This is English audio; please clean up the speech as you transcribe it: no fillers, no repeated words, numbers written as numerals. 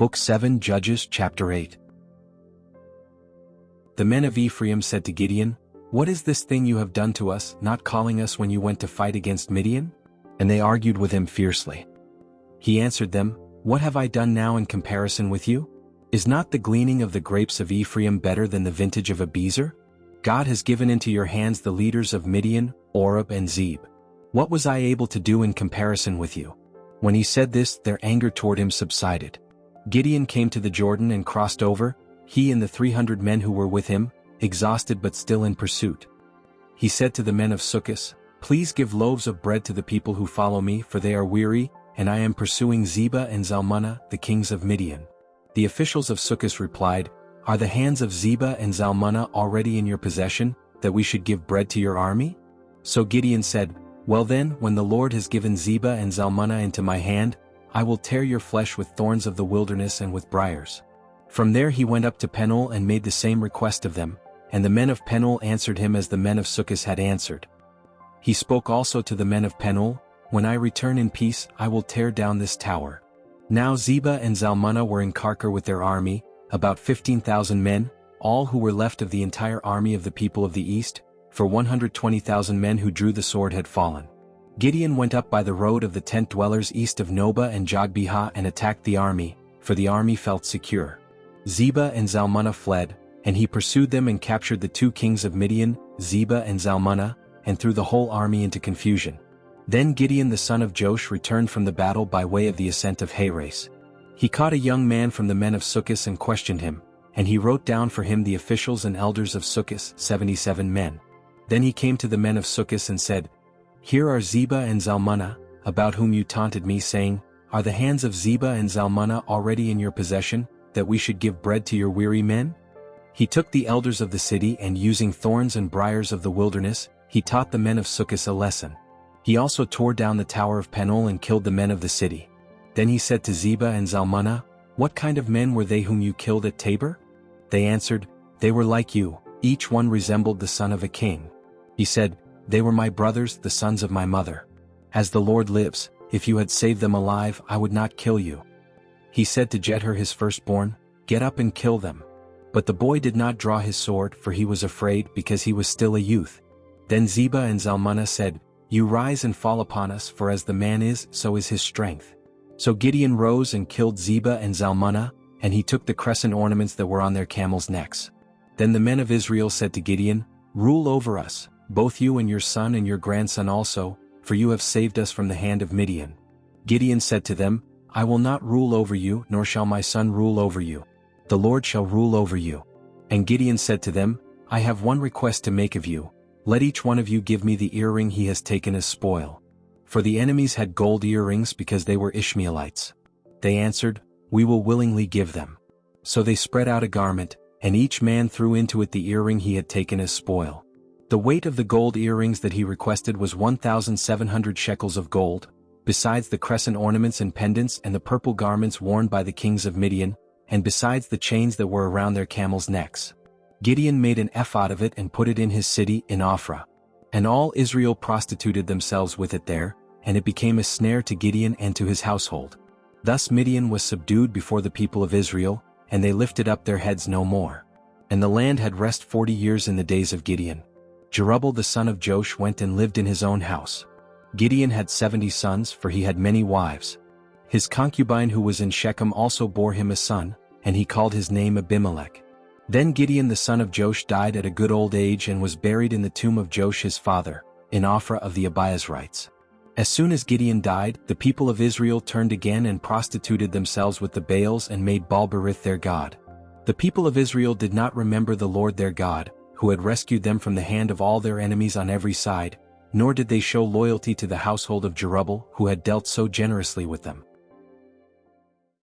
Book 7 Judges Chapter 8. The men of Ephraim said to Gideon, "What is this thing you have done to us, not calling us when you went to fight against Midian?" And they argued with him fiercely. He answered them, "What have I done now in comparison with you? Is not the gleaning of the grapes of Ephraim better than the vintage of Abiezer? God has given into your hands the leaders of Midian, Oreb and Zeb. What was I able to do in comparison with you?" When he said this, their anger toward him subsided. Gideon came to the Jordan and crossed over, he and the 300 men who were with him, exhausted but still in pursuit. He said to the men of Succoth, "Please give loaves of bread to the people who follow me, for they are weary, and I am pursuing Zebah and Zalmunna, the kings of Midian." The officials of Succoth replied, "Are the hands of Zebah and Zalmunna already in your possession, that we should give bread to your army?" So Gideon said, "Well then, when the Lord has given Zebah and Zalmunna into my hand, I will tear your flesh with thorns of the wilderness and with briars." From there he went up to Penuel and made the same request of them, and the men of Penuel answered him as the men of Succoth had answered. He spoke also to the men of Penuel, "When I return in peace, I will tear down this tower." Now Zebah and Zalmunna were in Karkor with their army, about 15,000 men, all who were left of the entire army of the people of the east, for 120,000 men who drew the sword had fallen. Gideon went up by the road of the tent dwellers east of Nobah and Jogbehah and attacked the army, for the army felt secure. Zebah and Zalmunna fled, and he pursued them and captured the 2 kings of Midian, Zebah and Zalmunna, and threw the whole army into confusion. Then Gideon the son of Joash returned from the battle by way of the ascent of Heres. He caught a young man from the men of Succoth and questioned him, and he wrote down for him the officials and elders of Succoth, 77 men. Then he came to the men of Succoth and said, "Here are Zebah and Zalmunna, about whom you taunted me, saying, 'Are the hands of Zebah and Zalmunna already in your possession, that we should give bread to your weary men?'" He took the elders of the city and using thorns and briars of the wilderness, he taught the men of Succoth a lesson. He also tore down the tower of Penuel and killed the men of the city. Then he said to Zebah and Zalmunna, "What kind of men were they whom you killed at Tabor?" They answered, "They were like you, each one resembled the son of a king." He said, "They were my brothers, the sons of my mother. As the Lord lives, if you had saved them alive, I would not kill you." He said to Jether his firstborn, "Get up and kill them." But the boy did not draw his sword, for he was afraid, because he was still a youth. Then Zebah and Zalmunna said, "You rise and fall upon us, for as the man is, so is his strength." So Gideon rose and killed Zebah and Zalmunna, and he took the crescent ornaments that were on their camels' necks. Then the men of Israel said to Gideon, "Rule over us, both you and your son and your grandson also, for you have saved us from the hand of Midian." Gideon said to them, "I will not rule over you, nor shall my son rule over you. The Lord shall rule over you." And Gideon said to them, "I have one request to make of you. Let each one of you give me the earring he has taken as spoil." For the enemies had gold earrings because they were Ishmaelites. They answered, "We will willingly give them." So they spread out a garment, and each man threw into it the earring he had taken as spoil. The weight of the gold earrings that he requested was 1,700 shekels of gold, besides the crescent ornaments and pendants and the purple garments worn by the kings of Midian, and besides the chains that were around their camels' necks. Gideon made an ephod of it and put it in his city in Ophrah. And all Israel prostituted themselves with it there, and it became a snare to Gideon and to his household. Thus Midian was subdued before the people of Israel, and they lifted up their heads no more. And the land had rest 40 years in the days of Gideon. Jerubbaal the son of Joash went and lived in his own house. Gideon had 70 sons, for he had many wives. His concubine who was in Shechem also bore him a son, and he called his name Abimelech. Then Gideon the son of Joash died at a good old age and was buried in the tomb of Joash his father, in Ophrah of the Abiezrites. As soon as Gideon died, the people of Israel turned again and prostituted themselves with the Baals and made Baal-berith their god. The people of Israel did not remember the Lord their God, who had rescued them from the hand of all their enemies on every side, nor did they show loyalty to the household of Jerubbaal, who had dealt so generously with them.